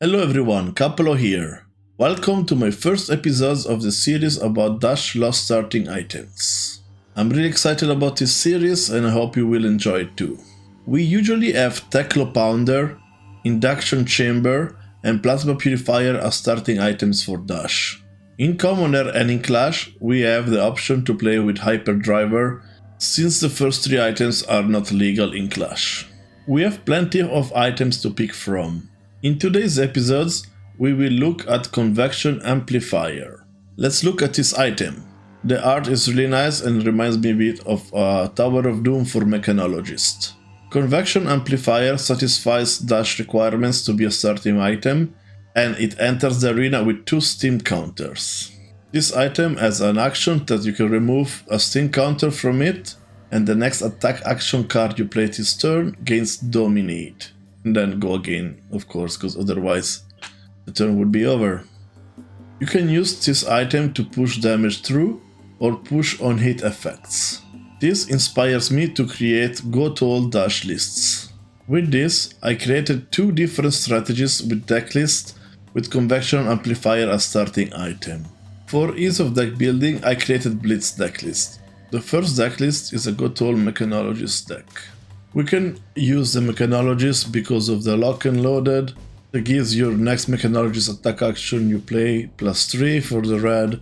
Hello everyone, Kappolo here. Welcome to my first episode of the series about Dash lost starting items. I'm really excited about this series and I hope you will enjoy it too. We usually have Teklo Pounder, Induction Chamber and Plasma Purifier as starting items for Dash. In Commoner and in Clash, we have the option to play with Hyperdriver since the first three items are not legal in Clash. We have plenty of items to pick from. In today's episodes, we will look at Convection Amplifier. Let's look at this item. The art is really nice and reminds me a bit of Tower of Doom for Mechanologist. Convection Amplifier satisfies Dash requirements to be a starting item, and it enters the arena with 2 steam counters. This item has an action that you can remove a steam counter from it, and the next attack action card you play this turn gains Dominate. And then go again, of course, because otherwise the turn would be over. You can use this item to push damage through or push on hit effects. This inspires me to create go-to-all Dash lists. With this, I created 2 different strategies with Decklists with Convection Amplifier as starting item. For ease of deck building, I created Blitz Decklist. The first decklist is a go-to-all Mechanologist deck. We can use the Mechanologist because of the lock and loaded that gives your next Mechanologist attack action you play +3 for the red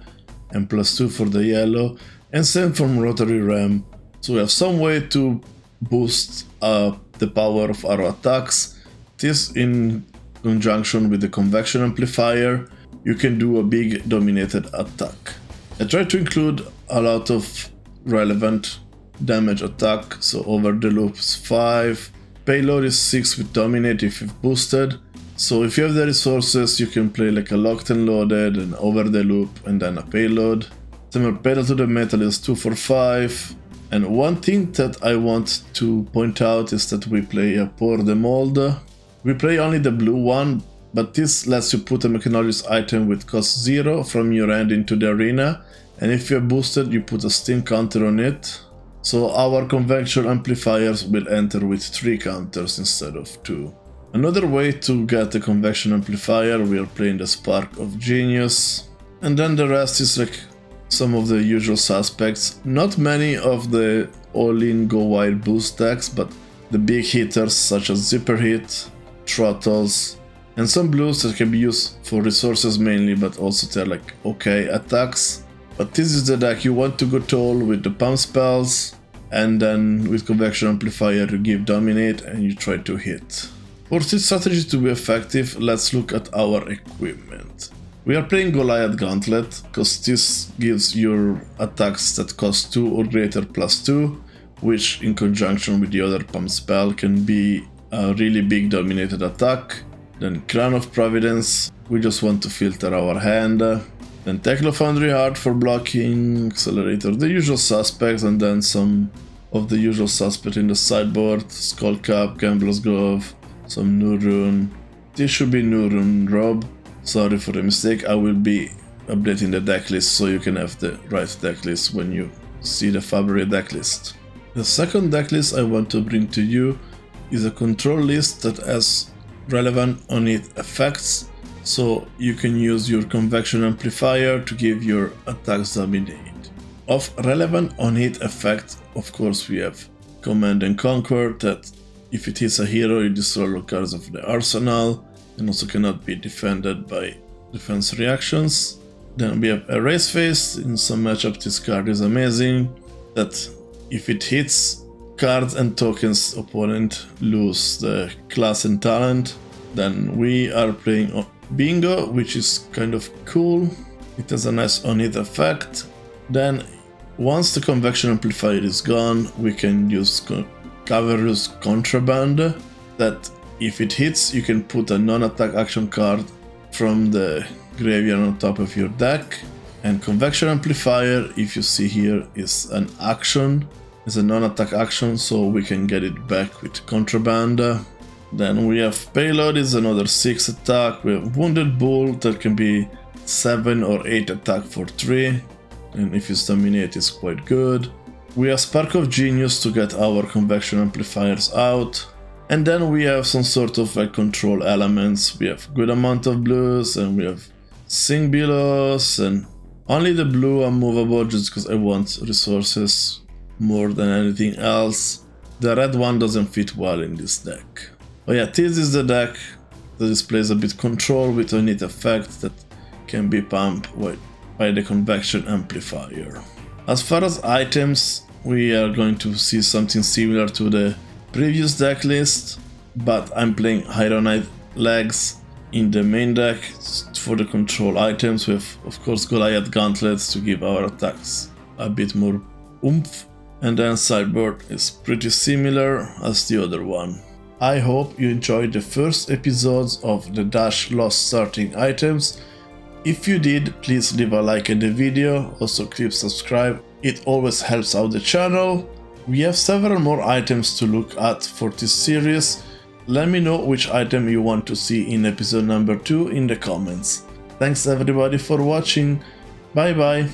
and +2 for the yellow, and same from Rotary Ram. So we have some way to boost the power of our attacks. This in conjunction with the Convection Amplifier, you can do a big dominated attack. I try to include a lot of relevant damage attack, so over the loop is 5, payload is 6 with dominate if you've boosted, so if you have the resources you can play like a locked and loaded and over the loop and then a payload. Similar payload to the metal is 2 for 5, and one thing that I want to point out is that we play a Pour the Mold. We play only the blue one, but this lets you put a Mechanologist item with cost 0 from your end into the arena, and if you're boosted you put a steam counter on it. So our Convection Amplifiers will enter with 3 counters instead of 2. Another way to get the Convection Amplifier, we are playing the Spark of Genius. And then the rest is like some of the usual suspects. Not many of the all-in go-wide boost decks, but the big hitters such as Zipper Hit, Throttles, and some blues that can be used for resources mainly, but also they're like okay attacks. But this is the deck you want to go tall with the pump spells, and then with Convection Amplifier you give dominate and you try to hit. For this strategy to be effective, let's look at our equipment. We are playing Goliath Gauntlet, because this gives your attacks that cost 2 or greater +2, which in conjunction with the other pump spell can be a really big dominated attack. Then Crown of Providence, we just want to filter our hand. Then Teklo Foundry Heart for blocking, Accelerator, the usual suspects, and then some of the usual suspects in the sideboard, Skull Cap, Gambler's Glove, some Nurun. This should be Nurun Rob. Sorry for the mistake, I will be updating the decklist so you can have the right decklist when you see the February decklist. The second decklist I want to bring to you is a control list that has relevant on-hit effects. So you can use your Convection Amplifier to give your attacks dominate. Of relevant on-hit effect, of course we have Command and Conquer, that if it hits a hero you destroy all cards of the arsenal, and also cannot be defended by defense reactions. Then we have Erase Face. In some matchups this card is amazing, that if it hits cards and tokens opponent lose the class and talent. Then we are playing Bingo, which is kind of cool. It has a nice on-hit effect. Then once the Convection Amplifier is gone, we can use Cavalry's Contraband, that if it hits you can put a non-attack action card from the graveyard on top of your deck. And Convection Amplifier, if you see here, is an action, is a non-attack action, so we can get it back with Contraband. Then we have Payload, is another 6 attack. We have Wounded Bull, that can be 7 or 8 attack for 3, and if it's dominate it's quite good. We have Spark of Genius to get our Convection Amplifiers out. And then we have some sort of like control elements. We have good amount of blues and we have sync belows, and only the blue are movable just because I want resources more than anything else. The red one doesn't fit well in this deck. Oh yeah, this is the deck that displays a bit control with a neat effect that can be pumped by the Convection Amplifier. As far as items, we are going to see something similar to the previous deck list, but I'm playing Ironite legs in the main deck for the control items with, of course, Goliath gauntlets to give our attacks a bit more oomph, and then sideboard is pretty similar as the other one. I hope you enjoyed the first episodes of the Dash Lost Starting Items. If you did, please leave a like at the video, also click subscribe, it always helps out the channel. We have several more items to look at for this series. Let me know which item you want to see in episode number 2 in the comments. Thanks everybody for watching, bye bye!